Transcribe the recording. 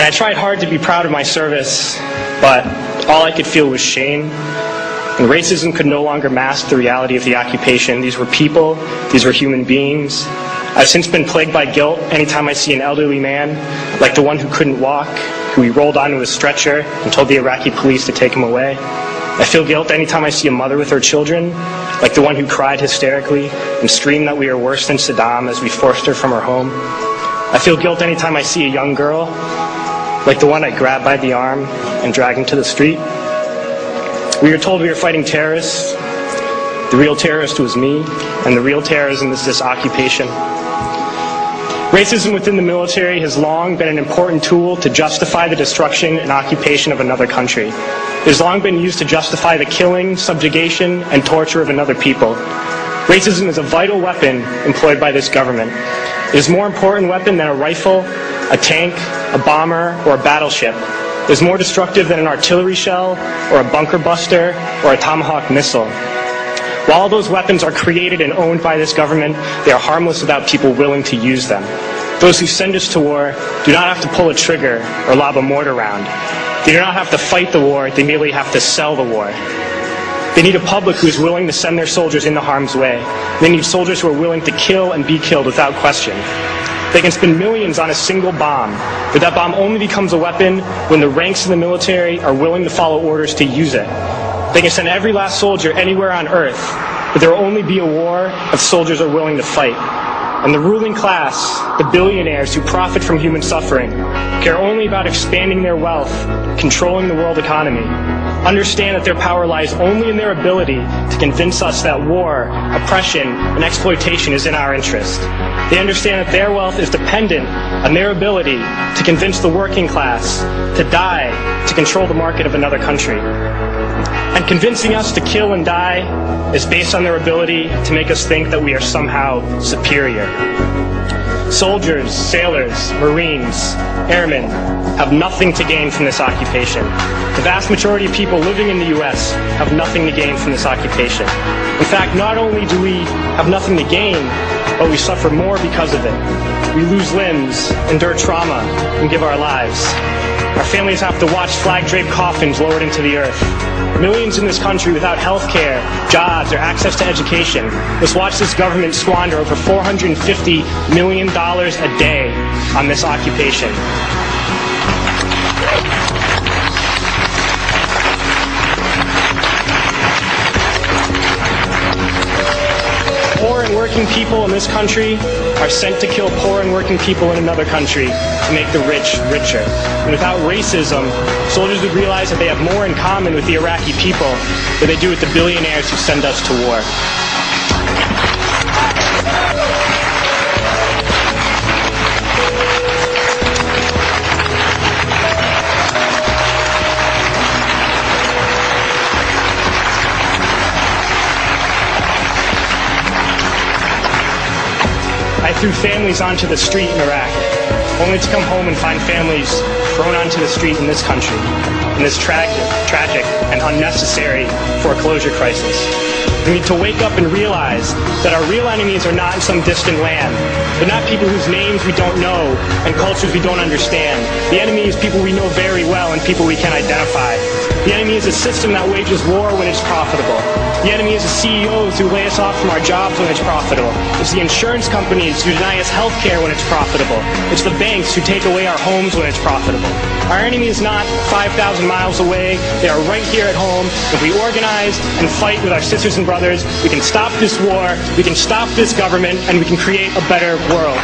I tried hard to be proud of my service, but all I could feel was shame. And racism could no longer mask the reality of the occupation. These were people, these were human beings. I've since been plagued by guilt anytime I see an elderly man, like the one who couldn't walk, who we rolled onto a stretcher and told the Iraqi police to take him away. I feel guilt anytime I see a mother with her children, like the one who cried hysterically and screamed that we are worse than Saddam as we forced her from her home. I feel guilt anytime I see a young girl, like the one I grabbed by the arm and dragged into the street. We were told we were fighting terrorists. The real terrorist was me, and the real terrorism is this occupation. Racism within the military has long been an important tool to justify the destruction and occupation of another country. It has long been used to justify the killing, subjugation, and torture of another people. Racism is a vital weapon employed by this government. It is a more important weapon than a rifle, a tank, a bomber, or a battleship. It is more destructive than an artillery shell, or a bunker buster, or a Tomahawk missile. While all those weapons are created and owned by this government, they are harmless without people willing to use them. Those who send us to war do not have to pull a trigger or lob a mortar round. They do not have to fight the war, they merely have to sell the war. They need a public who is willing to send their soldiers into harm's way. They need soldiers who are willing to kill and be killed without question. They can spend millions on a single bomb, but that bomb only becomes a weapon when the ranks of the military are willing to follow orders to use it. They can send every last soldier anywhere on earth, but there will only be a war if soldiers are willing to fight. And the ruling class, the billionaires who profit from human suffering, care only about expanding their wealth, controlling the world economy. Understand that their power lies only in their ability to convince us that war, oppression, and exploitation is in our interest. They understand that their wealth is dependent on their ability to convince the working class to die to control the market of another country. And convincing us to kill and die is based on their ability to make us think that we are somehow superior. Soldiers, sailors, Marines, airmen have nothing to gain from this occupation. The vast majority of people living in the U.S. have nothing to gain from this occupation. In fact, not only do we have nothing to gain, but we suffer more because of it. We lose limbs, endure trauma, and give our lives. Our families have to watch flag-draped coffins lowered into the earth. Millions in this country without health care, jobs, or access to education must watch this government squander over $450 million a day on this occupation. Poor and working people in this country are sent to kill poor and working people in another country to make the rich richer. And without racism, soldiers would realize that they have more in common with the Iraqi people than they do with the billionaires who send us to war. I threw families onto the street in Iraq, only to come home and find families thrown onto the street in this country, in this tragic and unnecessary foreclosure crisis. We need to wake up and realize that our real enemies are not in some distant land. They're not people whose names we don't know and cultures we don't understand. The enemy is people we know very well and people we can identify. The enemy is a system that wages war when it's profitable. The enemy is the CEOs who lay us off from our jobs when it's profitable. It's the insurance companies who deny us health care when it's profitable. It's the banks who take away our homes when it's profitable. Our enemy is not 5,000 miles away. They are right here at home. If we organize and fight with our sisters and brothers, we can stop this war, we can stop this government, and we can create a better world.